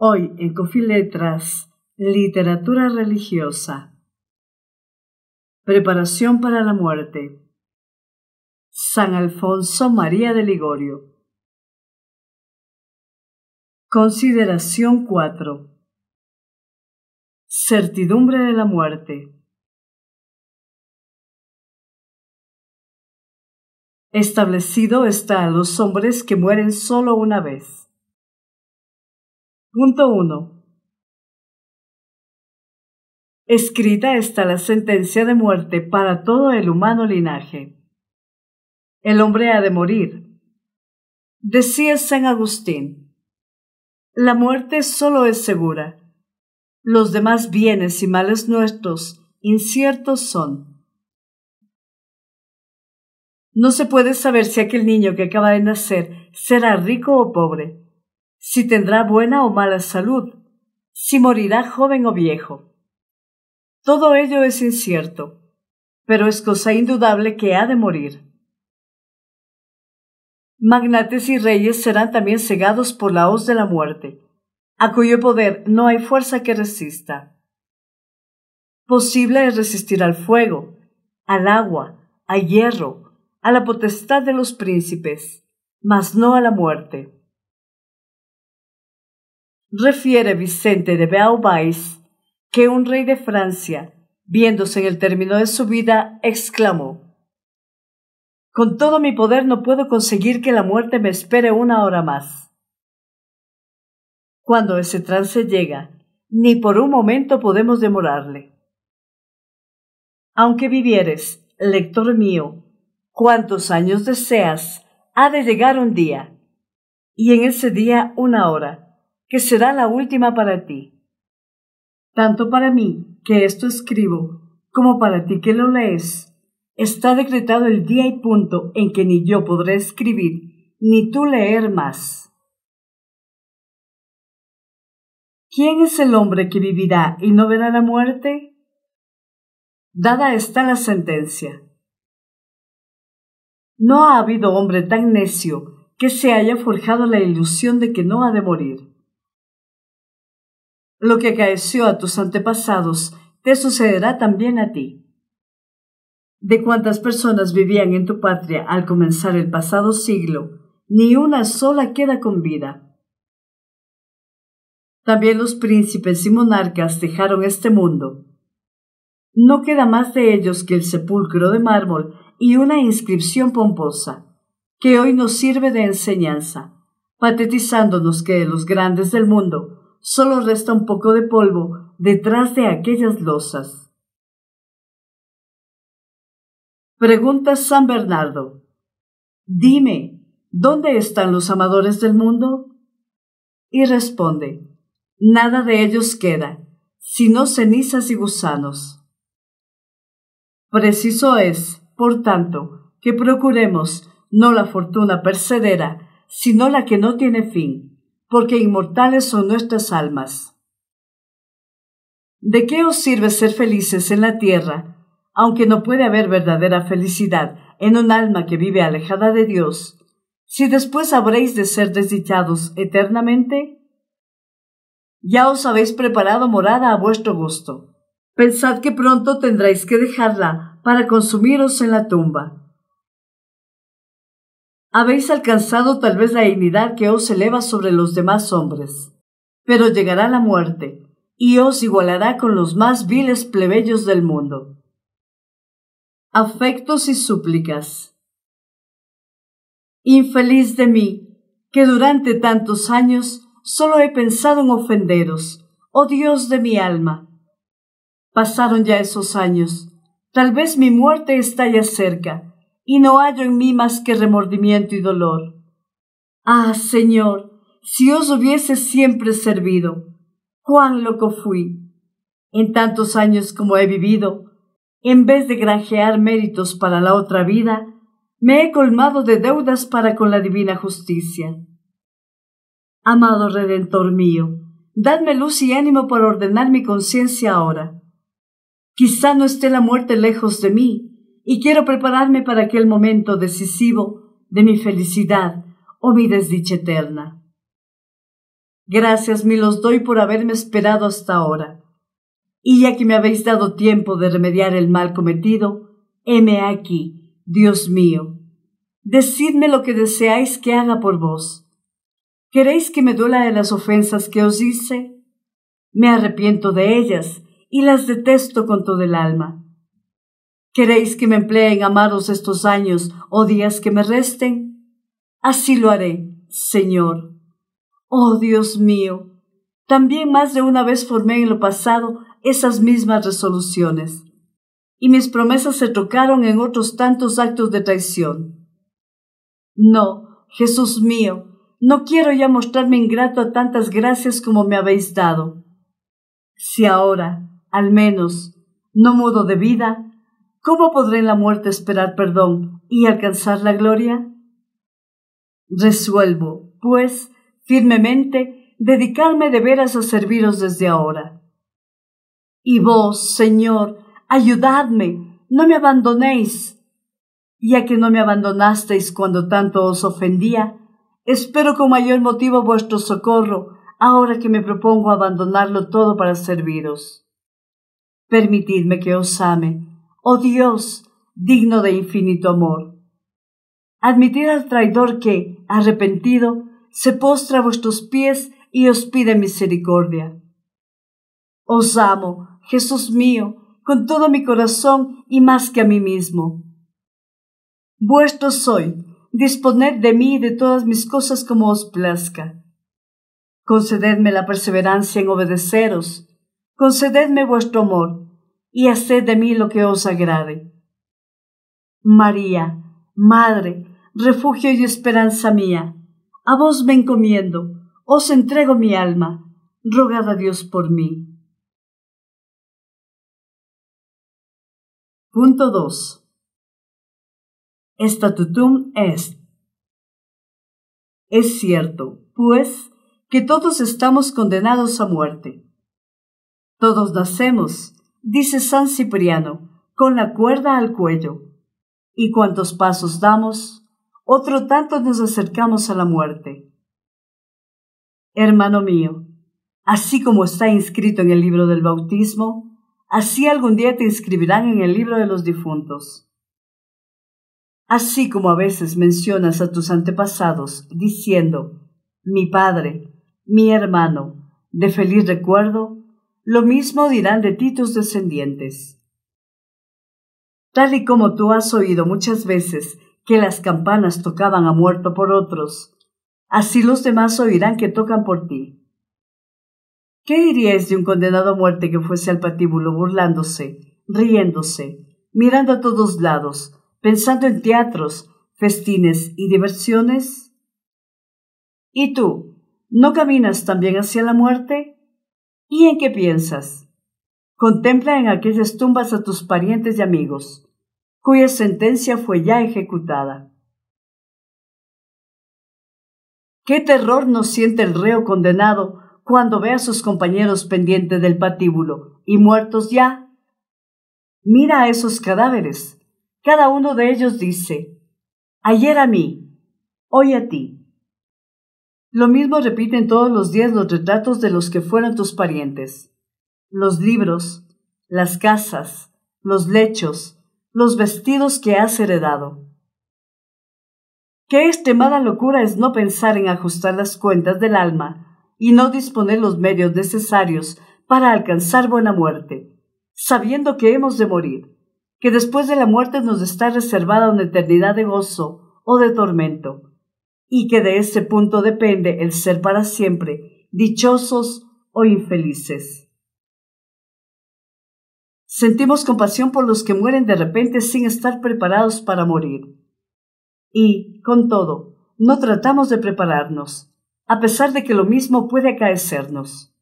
Hoy en Cofiletras, literatura religiosa. Preparación para la muerte. San Alfonso María de Ligorio. Consideración 4. Certidumbre de la muerte. Establecido está a los hombres que mueren solo una vez. Punto 1. Escrita está la sentencia de muerte para todo el humano linaje. El hombre ha de morir. Decía San Agustín: la muerte solo es segura. Los demás bienes y males nuestros inciertos son. No se puede saber si aquel niño que acaba de nacer será rico o pobre, si tendrá buena o mala salud, si morirá joven o viejo. Todo ello es incierto, pero es cosa indudable que ha de morir. Magnates y reyes serán también cegados por la hoz de la muerte, a cuyo poder no hay fuerza que resista. Posible es resistir al fuego, al agua, al hierro, a la potestad de los príncipes, mas no a la muerte. Refiere Vicente de Beauvais que un rey de Francia, viéndose en el término de su vida, exclamó: «Con todo mi poder no puedo conseguir que la muerte me espere una hora más». Cuando ese trance llega, ni por un momento podemos demorarle. Aunque vivieres, lector mío, cuantos años deseas, ha de llegar un día, y en ese día una hora, que será la última para ti. Tanto para mí, que esto escribo, como para ti que lo lees, está decretado el día y punto en que ni yo podré escribir, ni tú leer más. ¿Quién es el hombre que vivirá y no verá la muerte? Dada está la sentencia. No ha habido hombre tan necio que se haya forjado la ilusión de que no ha de morir. Lo que acaeció a tus antepasados te sucederá también a ti. De cuántas personas vivían en tu patria al comenzar el pasado siglo, ni una sola queda con vida. También los príncipes y monarcas dejaron este mundo. No queda más de ellos que el sepulcro de mármol y una inscripción pomposa, que hoy nos sirve de enseñanza, patetizándonos que de los grandes del mundo solo resta un poco de polvo detrás de aquellas losas. Pregunta San Bernardo: dime, ¿dónde están los amadores del mundo? Y responde: nada de ellos queda, sino cenizas y gusanos. Preciso es, por tanto, que procuremos no la fortuna percedera, sino la que no tiene fin, porque inmortales son nuestras almas. ¿De qué os sirve ser felices en la tierra, aunque no puede haber verdadera felicidad en un alma que vive alejada de Dios, si después habréis de ser desdichados eternamente? Ya os habéis preparado morada a vuestro gusto. Pensad que pronto tendréis que dejarla para consumiros en la tumba. Habéis alcanzado tal vez la dignidad que os eleva sobre los demás hombres, pero llegará la muerte y os igualará con los más viles plebeyos del mundo. Afectos y súplicas. Infeliz de mí, que durante tantos años solo he pensado en ofenderos, oh Dios de mi alma. Pasaron ya esos años, tal vez mi muerte está ya cerca, y no hallo en mí más que remordimiento y dolor. Ah, Señor, si os hubiese siempre servido, cuán loco fui. En tantos años como he vivido, en vez de granjear méritos para la otra vida, me he colmado de deudas para con la divina justicia. Amado Redentor mío, dadme luz y ánimo para ordenar mi conciencia ahora. Quizá no esté la muerte lejos de mí, y quiero prepararme para aquel momento decisivo de mi felicidad o mi desdicha eterna. Gracias me los doy por haberme esperado hasta ahora. Y ya que me habéis dado tiempo de remediar el mal cometido, heme aquí, Dios mío. Decidme lo que deseáis que haga por vos. ¿Queréis que me duela de las ofensas que os hice? Me arrepiento de ellas y las detesto con todo el alma. ¿Queréis que me emplee en amaros estos años o días que me resten? Así lo haré, Señor. Oh Dios mío, también más de una vez formé en lo pasado esas mismas resoluciones, y mis promesas se trocaron en otros tantos actos de traición. No, Jesús mío, no quiero ya mostrarme ingrato a tantas gracias como me habéis dado. Si ahora, al menos, no mudo de vida, ¿cómo podré en la muerte esperar perdón y alcanzar la gloria? Resuelvo, pues, firmemente, dedicarme de veras a serviros desde ahora. Y vos, Señor, ayudadme, no me abandonéis. Ya que no me abandonasteis cuando tanto os ofendía, espero con mayor motivo vuestro socorro, ahora que me propongo abandonarlo todo para serviros. Permitidme que os ame, oh Dios, digno de infinito amor. Admitid al traidor que, arrepentido, se postra a vuestros pies y os pide misericordia. Os amo, Jesús mío, con todo mi corazón y más que a mí mismo. Vuestro soy, disponed de mí y de todas mis cosas como os plazca. Concededme la perseverancia en obedeceros, concededme vuestro amor, y haced de mí lo que os agrade. María, Madre, refugio y esperanza mía, a vos me encomiendo, os entrego mi alma, rogad a Dios por mí. Punto 2. Statutum est. Es cierto, pues, que todos estamos condenados a muerte. Todos nacemos, dice San Cipriano, con la cuerda al cuello, y cuantos pasos damos, otro tanto nos acercamos a la muerte. Hermano mío, así como está inscrito en el libro del bautismo, así algún día te inscribirán en el libro de los difuntos. Así como a veces mencionas a tus antepasados diciendo, mi padre, mi hermano, de feliz recuerdo, lo mismo dirán de ti tus descendientes. Tal y como tú has oído muchas veces que las campanas tocaban a muerto por otros, así los demás oirán que tocan por ti. ¿Qué diríais de un condenado a muerte que fuese al patíbulo burlándose, riéndose, mirando a todos lados, pensando en teatros, festines y diversiones? ¿Y tú, no caminas también hacia la muerte? ¿Y en qué piensas? Contempla en aquellas tumbas a tus parientes y amigos, cuya sentencia fue ya ejecutada. ¿Qué terror no siente el reo condenado cuando ve a sus compañeros pendientes del patíbulo y muertos ya? Mira a esos cadáveres. Cada uno de ellos dice, ayer a mí, hoy a ti. Lo mismo repiten todos los días los retratos de los que fueron tus parientes, los libros, las casas, los lechos, los vestidos que has heredado. Qué extremada locura es no pensar en ajustar las cuentas del alma y no disponer los medios necesarios para alcanzar buena muerte, sabiendo que hemos de morir, que después de la muerte nos está reservada una eternidad de gozo o de tormento, y que de ese punto depende el ser para siempre dichosos o infelices. Sentimos compasión por los que mueren de repente sin estar preparados para morir. Y, con todo, no tratamos de prepararnos, a pesar de que lo mismo puede acaecernos.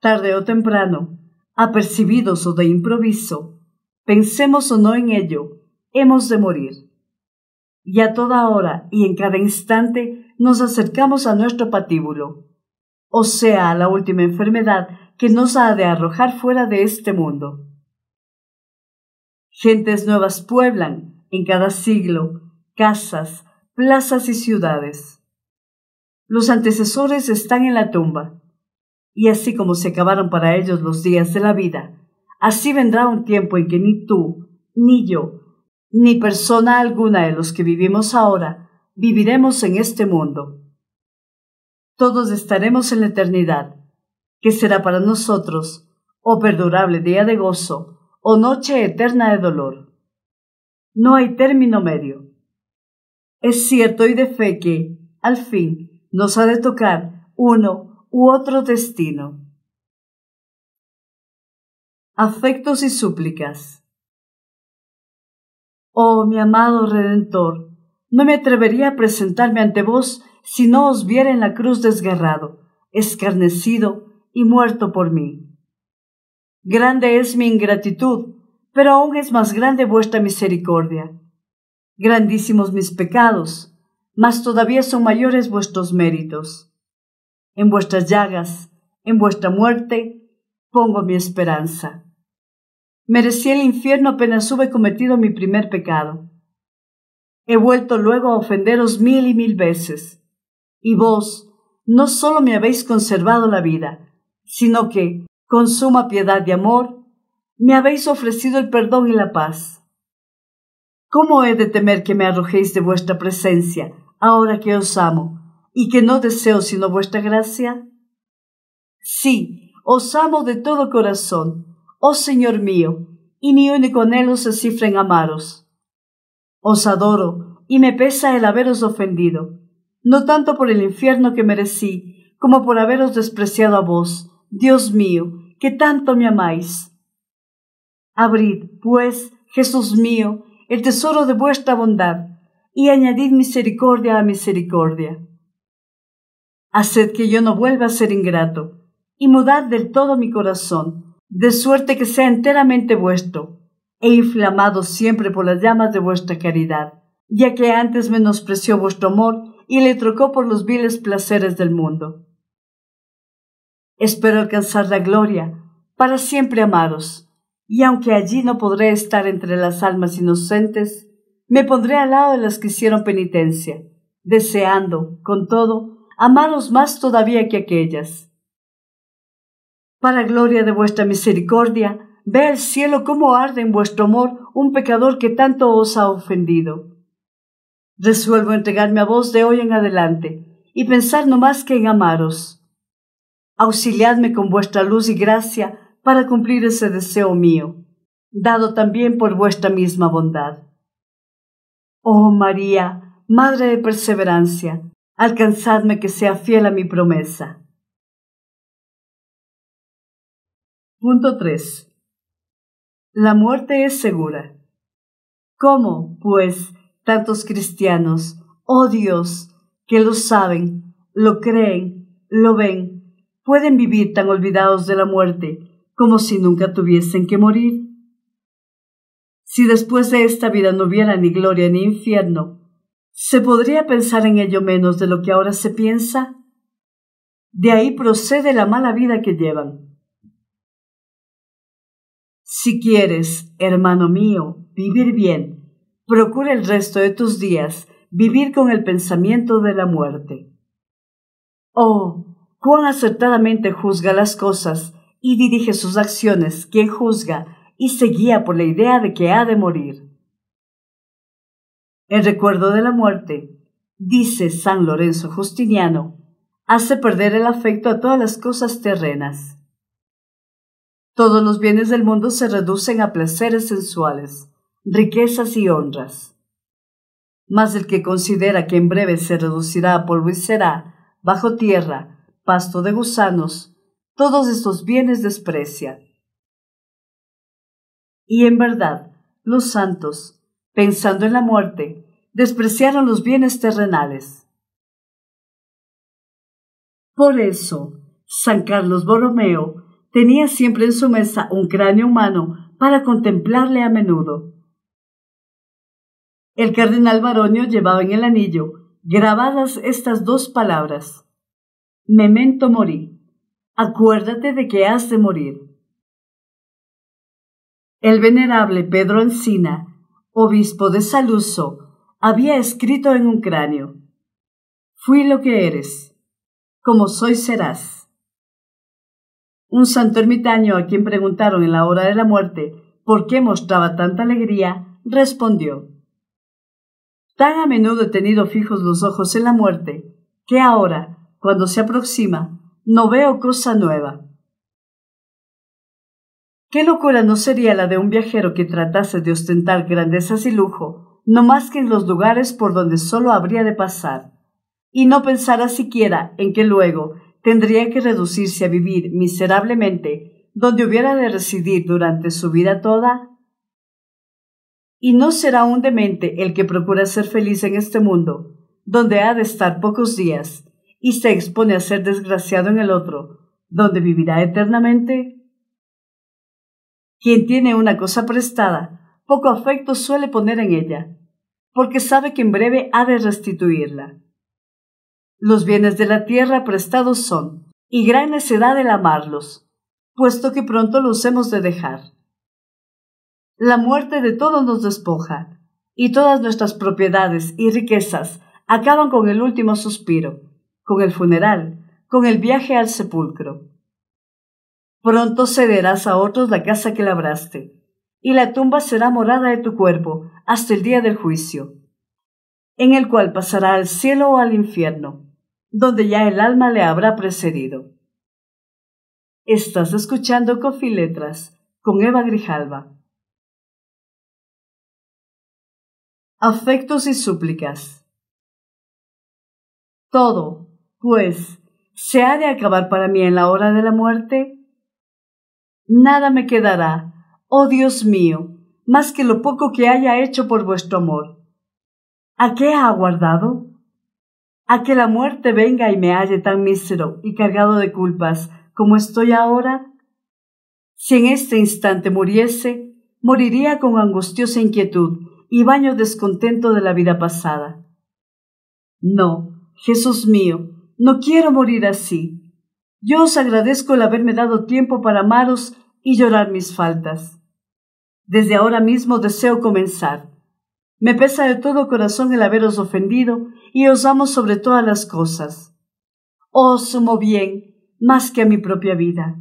Tarde o temprano, apercibidos o de improviso, pensemos o no en ello, hemos de morir. Y a toda hora y en cada instante nos acercamos a nuestro patíbulo, o sea, a la última enfermedad que nos ha de arrojar fuera de este mundo. Gentes nuevas pueblan, en cada siglo, casas, plazas y ciudades. Los antecesores están en la tumba. Y así como se acabaron para ellos los días de la vida, así vendrá un tiempo en que ni tú, ni yo, ni persona alguna de los que vivimos ahora, viviremos en este mundo. Todos estaremos en la eternidad, que será para nosotros o perdurable día de gozo o noche eterna de dolor. No hay término medio. Es cierto y de fe que, al fin, nos ha de tocar uno u otro destino. Afectos y súplicas. Oh, mi amado Redentor, no me atrevería a presentarme ante vos si no os viera en la cruz desgarrado, escarnecido y muerto por mí. Grande es mi ingratitud, pero aún es más grande vuestra misericordia. Grandísimos mis pecados, mas todavía son mayores vuestros méritos. En vuestras llagas, en vuestra muerte, pongo mi esperanza. Merecí el infierno apenas hube cometido mi primer pecado. He vuelto luego a ofenderos 1000 y 1000 veces, y vos no sólo me habéis conservado la vida, sino que, con suma piedad y amor, me habéis ofrecido el perdón y la paz. ¿Cómo he de temer que me arrojéis de vuestra presencia, ahora que os amo, y que no deseo sino vuestra gracia? Sí, os amo de todo corazón, oh Señor mío, y mi único anhelo se cifra en amaros. Os adoro, y me pesa el haberos ofendido, no tanto por el infierno que merecí, como por haberos despreciado a vos, Dios mío, que tanto me amáis. Abrid, pues, Jesús mío, el tesoro de vuestra bondad, y añadid misericordia a misericordia. Haced que yo no vuelva a ser ingrato, y mudad del todo mi corazón, de suerte que sea enteramente vuestro, e inflamado siempre por las llamas de vuestra caridad, ya que antes menospreció vuestro amor y le trocó por los viles placeres del mundo. Espero alcanzar la gloria, para siempre amaros, y aunque allí no podré estar entre las almas inocentes, me pondré al lado de las que hicieron penitencia, deseando, con todo, amaros más todavía que aquellas. Para gloria de vuestra misericordia, ve al cielo cómo arde en vuestro amor un pecador que tanto os ha ofendido. Resuelvo entregarme a vos de hoy en adelante, y pensar no más que en amaros. Auxiliadme con vuestra luz y gracia para cumplir ese deseo mío, dado también por vuestra misma bondad. Oh María, Madre de perseverancia, alcanzadme que sea fiel a mi promesa. Punto 3. La muerte es segura. ¿Cómo, pues, tantos cristianos, oh Dios, que lo saben, lo creen, lo ven, pueden vivir tan olvidados de la muerte como si nunca tuviesen que morir? Si después de esta vida no hubiera ni gloria ni infierno, ¿se podría pensar en ello menos de lo que ahora se piensa? De ahí procede la mala vida que llevan. Si quieres, hermano mío, vivir bien, procura el resto de tus días vivir con el pensamiento de la muerte. Oh, cuán acertadamente juzga las cosas y dirige sus acciones quien juzga y se guía por la idea de que ha de morir. El recuerdo de la muerte, dice San Lorenzo Justiniano, hace perder el afecto a todas las cosas terrenas. Todos los bienes del mundo se reducen a placeres sensuales, riquezas y honras. Mas el que considera que en breve se reducirá a polvo y será, bajo tierra, pasto de gusanos, todos estos bienes desprecia. Y en verdad, los santos, pensando en la muerte, despreciaron los bienes terrenales. Por eso, San Carlos Borromeo tenía siempre en su mesa un cráneo humano para contemplarle a menudo. El cardenal Baronio llevaba en el anillo grabadas estas dos palabras: Memento mori, acuérdate de que has de morir. El venerable Pedro Encina, obispo de Saluzzo, había escrito en un cráneo: Fui lo que eres, como soy serás. Un santo ermitaño, a quien preguntaron en la hora de la muerte por qué mostraba tanta alegría, respondió: tan a menudo he tenido fijos los ojos en la muerte, que ahora, cuando se aproxima, no veo cosa nueva. ¿Qué locura no sería la de un viajero que tratase de ostentar grandezas y lujo, no más que en los lugares por donde sólo habría de pasar, y no pensara siquiera en que luego tendría que reducirse a vivir miserablemente donde hubiera de residir durante su vida toda? Y no será un demente el que procura ser feliz en este mundo, donde ha de estar pocos días, y se expone a ser desgraciado en el otro, donde vivirá eternamente. Quien tiene una cosa prestada, poco afecto suele poner en ella, porque sabe que en breve ha de restituirla. Los bienes de la tierra prestados son, y gran necedad el amarlos, puesto que pronto los hemos de dejar. La muerte de todo nos despoja, y todas nuestras propiedades y riquezas acaban con el último suspiro, con el funeral, con el viaje al sepulcro. Pronto cederás a otros la casa que labraste, y la tumba será morada de tu cuerpo hasta el día del juicio, en el cual pasará al cielo o al infierno, donde ya el alma le habrá precedido. Estás escuchando Coffee Letras con Eva Grijalva. Afectos y súplicas. Todo, pues, se ha de acabar para mí en la hora de la muerte. Nada me quedará, oh Dios mío, más que lo poco que haya hecho por vuestro amor. ¿A qué ha aguardado? ¿A que la muerte venga y me halle tan mísero y cargado de culpas como estoy ahora? Si en este instante muriese, moriría con angustiosa inquietud y baño descontento de la vida pasada. No, Jesús mío, no quiero morir así. Yo os agradezco el haberme dado tiempo para amaros y llorar mis faltas. Desde ahora mismo deseo comenzar. Me pesa de todo corazón el haberos ofendido y os amo sobre todas las cosas. Os sumo bien, más que a mi propia vida.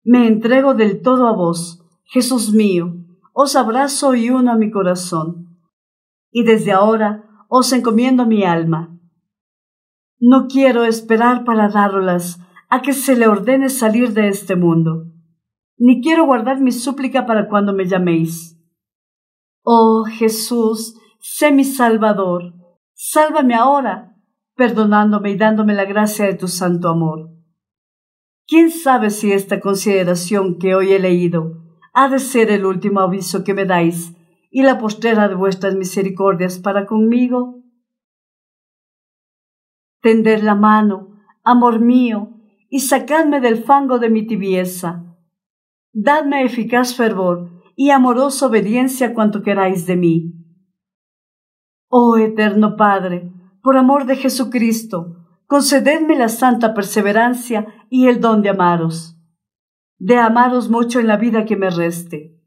Me entrego del todo a vos, Jesús mío, os abrazo y uno a mi corazón, y desde ahora os encomiendo mi alma. No quiero esperar para daros a que se le ordene salir de este mundo, ni quiero guardar mi súplica para cuando me llaméis. Oh Jesús, sé mi Salvador, sálvame ahora, perdonándome y dándome la gracia de tu santo amor. ¿Quién sabe si esta consideración que hoy he leído ha de ser el último aviso que me dais y la postrera de vuestras misericordias para conmigo? Tended la mano, amor mío, y sacadme del fango de mi tibieza. Dadme eficaz fervor y amorosa obediencia cuanto queráis de mí. Oh eterno Padre, por amor de Jesucristo, concededme la santa perseverancia y el don de amaros mucho en la vida que me reste.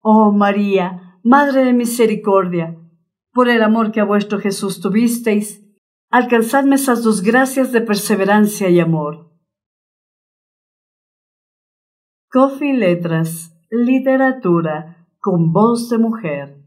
Oh María, Madre de misericordia, por el amor que a vuestro Jesús tuvisteis, alcanzadme esas dos gracias de perseverancia y amor. Coffee Letras, literatura con voz de mujer.